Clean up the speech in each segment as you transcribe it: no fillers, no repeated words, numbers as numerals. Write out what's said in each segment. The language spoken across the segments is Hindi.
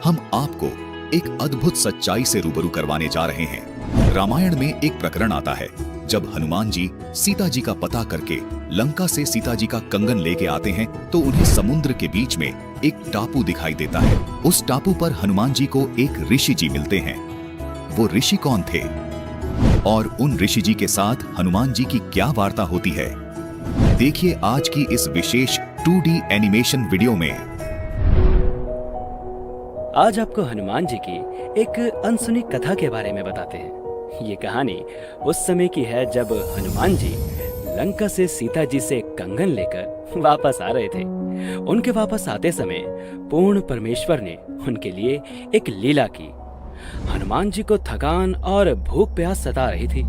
हम आपको एक अद्भुत सच्चाई से रूबरू करवाने जा रहे हैं। रामायण में एक प्रकरण आता है जब हनुमान जी सीता जी का पता करके लंका से सीता जी का कंगन लेके आते हैं तो उन्हें समुद्र के बीच में एक टापू दिखाई देता है। उस टापू पर हनुमान जी को एक ऋषि जी मिलते हैं। वो ऋषि कौन थे और उन ऋषि जी के साथ हनुमान जी की क्या वार्ता होती है, देखिए आज की इस विशेष 2D एनिमेशन वीडियो में। आज आपको हनुमान जी की एक अनसुनी कथा के बारे में बताते हैं। ये कहानी उस समय की है जब हनुमान जी लंका से सीता जी से कंगन लेकर वापस आ रहे थे। उनके वापस आते समय पूर्ण परमेश्वर ने उनके लिए एक लीला की। हनुमान जी को थकान और भूख प्यास सता रही थी।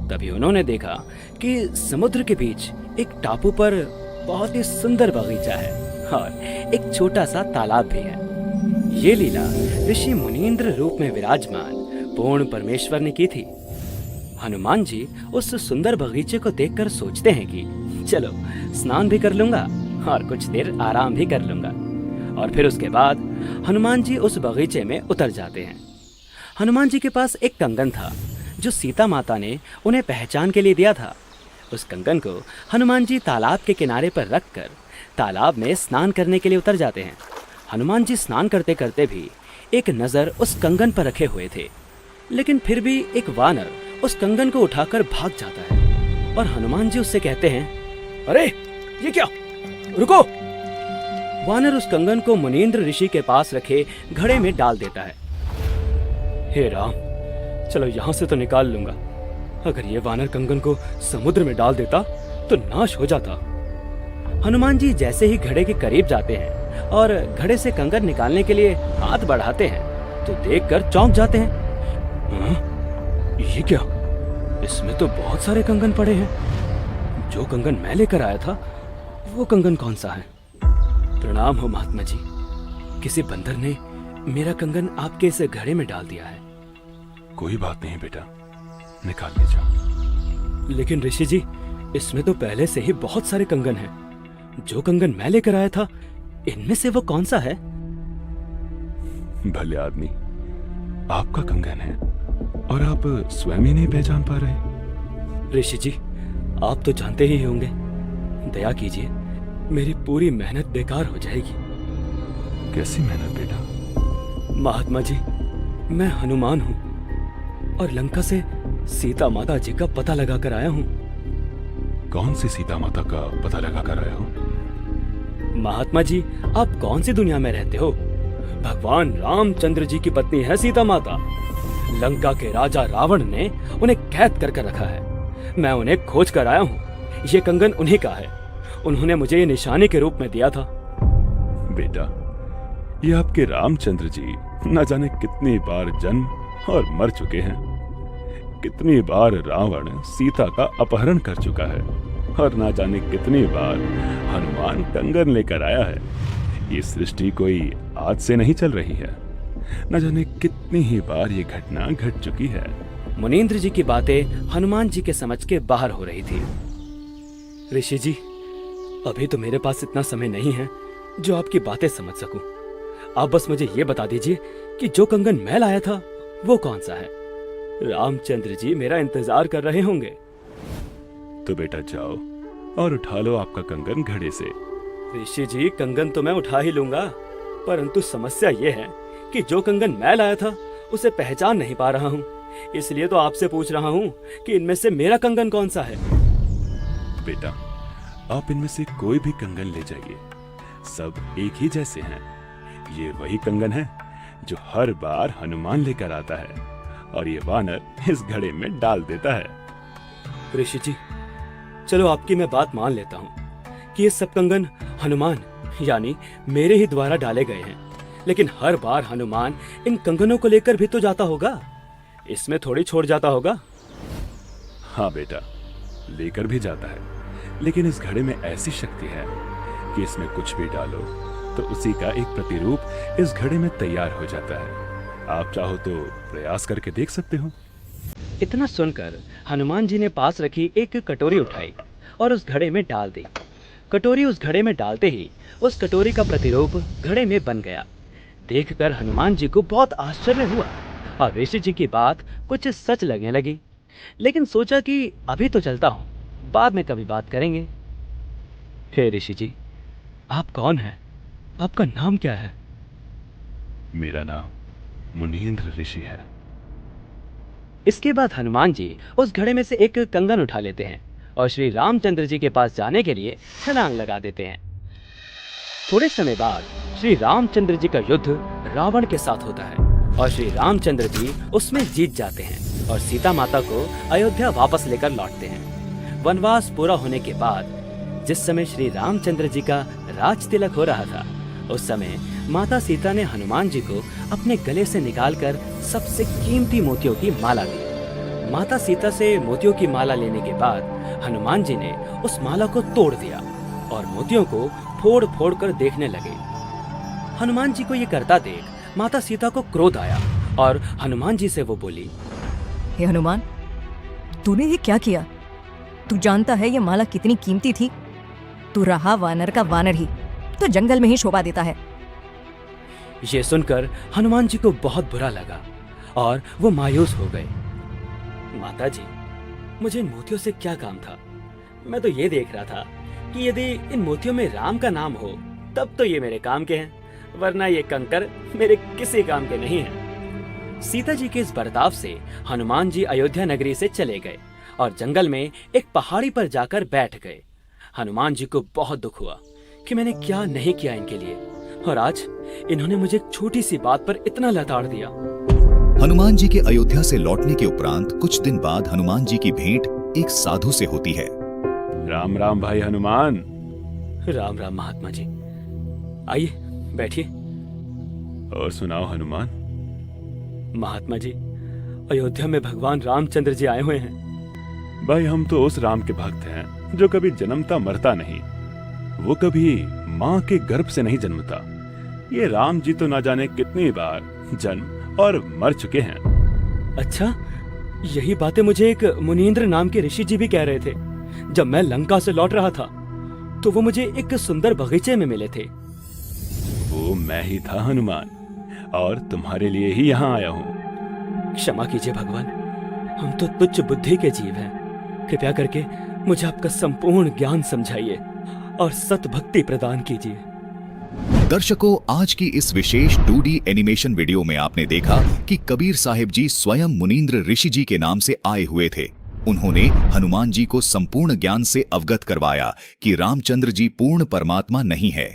तभी उन्होंने देखा कि समुद्र के बीच एक टापू पर बहुत ही सुंदर बगीचा है और एक छोटा सा तालाब भी है। ये लीला ऋषि मुनींद्र रूप में विराजमान पूर्ण परमेश्वर ने की थी। हनुमान जी उस सुंदर बगीचे को देखकर सोचते हैं कि चलो स्नान भी कर लूंगा और कुछ देर आराम भी कर लूंगा। और फिर उसके बाद हनुमान जी उस बगीचे में उतर जाते हैं। हनुमान जी के पास एक कंगन था जो सीता माता ने उन्हें पहचान के लिए दिया था। उस कंगन को हनुमान जी तालाब के किनारे पर रखकर तालाब में स्नान करने के लिए उतर जाते हैं। हनुमान जी स्नान करते करते भी एक नजर उस कंगन पर रखे हुए थे, लेकिन फिर भी एक वानर उस कंगन को उठाकर भाग जाता है और हनुमान जी उससे कहते हैं, अरे ये क्या, रुको। वानर उस कंगन को मुनींद्र ऋषि के पास रखे घड़े में डाल देता है। हे राम, चलो यहां से तो निकाल लूंगा। अगर ये वानर कंगन को समुद्र में डाल देता तो नाश हो जाता। हनुमान जी जैसे ही घड़े के करीब जाते हैं और घड़े से कंगन निकालने के लिए हाथ बढ़ाते हैं तो देखकर चौंक जाते हैं। ये क्या, इसमें तो बहुत सारे कंगन पड़े हैं। जो कंगन मैं लेकर आया था वो कंगन कौन सा है? प्रणाम हो महात्मा जी, किसी बंदर ने मेरा कंगन आपके इस घड़े में डाल दिया है। कोई बात नहीं बेटा, निकाल ले जाओ। लेकिन ऋषि जी, इसमें तो पहले से ही बहुत सारे कंगन हैं। जो कंगन मैं लेकर आया था इनमें से वो कौन सा है? भले आदमी, आपका कंगन है और आप स्वयं ही नहीं पहचान पा रहे। ऋषि जी, आप तो जानते ही होंगे। दया कीजिए, मेरी पूरी मेहनत बेकार हो जाएगी। कैसी मेहनत बेटा? महात्मा जी, मैं हनुमान हूँ और लंका से सीता माता जी का पता लगा कर आया हूँ। कौन सी सीता माता का पता लगा कर आया हो? महात्मा जी, आप कौन सी दुनिया में रहते हो? भगवान रामचंद्र जी की पत्नी है सीता माता। लंका के राजा रावण ने उन्हें कैद करके रखा है। मैं उन्हें खोज कर आया हूँ। ये कंगन उन्हीं का है। उन्होंने मुझे ये निशानी के रूप में दिया था। बेटा, ये आपके रामचंद्र जी न जाने कितनी बार जन्म और मर चुके हैं। कितनी बार रावण सीता का अपहरण कर चुका है और ना जाने कितनी बार हनुमान कंगन लेकर आया है। ये सृष्टि कोई आज से नहीं चल रही है। न जाने कितनी ही बार ये घटना घट चुकी है। मुनींद्र जी की बातें हनुमान जी के समझ के बाहर हो रही थी। ऋषि जी, अभी तो मेरे पास इतना समय नहीं है जो आपकी बातें समझ सकूं। आप बस मुझे ये बता दीजिए कि जो कंगन मैं लाया था वो कौन सा है। रामचंद्र जी मेरा इंतजार कर रहे होंगे। तो बेटा जाओ और उठा लो आपका कंगन घड़े से। ऋषि जी, कंगन तो मैं उठा ही लूंगा, परंतु समस्या ये है कि जो कंगन मैं लाया था उसे पहचान नहीं पा रहा हूँ। इसलिए तो आपसे पूछ रहा हूँ कि इनमें से मेरा कंगन कौन सा है। बेटा, आप इनमें से कोई भी कंगन ले जाइए, सब एक ही जैसे हैं। ये वही कंगन है जो हर बार हनुमान लेकर आता है और ये वानर इस घड़े में डाल देता है। ऋषि जी, चलो आपकी मैं बात मान लेता हूँ कि ये सब कंगन हनुमान यानी मेरे ही द्वारा डाले गए हैं, लेकिन हर बार हनुमान इन कंगनों को लेकर भी तो जाता होगा। इसमें थोड़ी छोड़ जाता होगा। हाँ बेटा, लेकर भी जाता है, लेकिन इस घड़े में ऐसी शक्ति है कि इसमें कुछ भी डालो तो उसी का एक प्रतिरूप इस घड़े में तैयार हो जाता है। आप चाहो तो प्रयास करके देख सकते हो। इतना सुनकर हनुमान जी ने पास रखी एक कटोरी उठाई और उस घड़े में डाल दी। कटोरी उस घड़े में डालते ही उस कटोरी का प्रतिरूप घड़े में बन गया। देखकर हनुमान जी को बहुत आश्चर्य हुआ और ऋषि जी की बात कुछ सच लगने लगी। लेकिन सोचा कि अभी तो चलता हूँ, बाद में कभी बात करेंगे। हे ऋषि जी, आप कौन हैं? आपका नाम क्या है? मेरा नाम मुनींद्र ऋषि है। इसके बाद हनुमान जी उस घड़े में से एक कंगन उठा लेते हैं और श्री रामचंद्र जी के पास जाने के लिए छलांग लगा देते हैं। थोड़े समय बाद श्री रामचंद्र जी का युद्ध रावण के साथ होता है और श्री रामचंद्र जी उसमें जीत जाते हैं और सीता माता को अयोध्या वापस लेकर लौटते हैं। वनवास पूरा होने के बाद जिस समय श्री रामचंद्र जी का राज तिलक हो रहा था, उस समय माता सीता ने हनुमान जी को अपने गले से निकालकर सबसे कीमती मोतियों की माला दी। माता सीता से मोतियों की माला लेने के बाद हनुमान जी ने उस माला को तोड़ दिया और मोतियों को फोड़ फोड़ कर देखने लगे। हनुमान जी को ये करता देख माता सीता को क्रोध आया और हनुमान जी से वो बोली, हे हनुमान, तूने ये क्या किया? तू जानता है ये माला कितनी कीमती थी। तू रहा वानर का वानर ही, तो जंगल में ही शोभा देता है। ये सुनकर हनुमान जी को बहुत बुरा लगा और वो मायूस हो गए। माता जी, मुझे इन मोतियों से क्या काम था? मैं तो ये देख रहा था कि यदि इन मोतियों में राम का नाम हो तब तो ये मेरे काम के हैं, वरना ये कंकर मेरे किसी काम के नहीं हैं। सीता जी के इस बर्ताव से हनुमान जी अयोध्या नगरी से चले गए और जंगल में एक पहाड़ी पर जाकर बैठ गए। हनुमान जी को बहुत दुख हुआ कि मैंने क्या नहीं किया इनके लिए, और आज इन्होंने मुझे एक छोटी सी बात पर इतना लताड़ दिया। हनुमान जी के अयोध्या से लौटने के उपरांत कुछ दिन बाद हनुमान जी की भेंट एक साधु से होती है। राम राम भाई हनुमान। राम राम महात्मा जी, आइए बैठिए। और सुनाओ हनुमान। महात्मा जी, अयोध्या में भगवान रामचंद्र जी आए हुए हैं। भाई हम तो उस राम के भक्त हैं जो कभी जन्मता मरता नहीं, वो कभी माँ के गर्भ से नहीं जन्मता। ये राम जी तो ना जाने कितनी बार जन्म और मर चुके हैं। अच्छा, यही बातें मुझे एक मुनींद्र नाम के ऋषि जी भी कह रहे थे। जब मैं लंका से लौट रहा था तो वो मुझे एक सुंदर बगीचे में मिले थे। वो मैं ही था हनुमान, और तुम्हारे लिए ही यहाँ आया हूँ। क्षमा कीजिए भगवान, हम तो तुच्छ बुद्धि के जीव हैं। कृपया करके मुझे आपका संपूर्ण ज्ञान समझाइए और सत भक्ति प्रदान कीजिए। दर्शकों, आज की इस विशेष 2D एनिमेशन वीडियो में आपने देखा कि कबीर साहिब जी स्वयं मुनींद्र ऋषि जी के नाम से आए हुए थे। उन्होंने हनुमान जी को संपूर्ण ज्ञान से अवगत करवाया कि रामचंद्र जी पूर्ण परमात्मा नहीं है,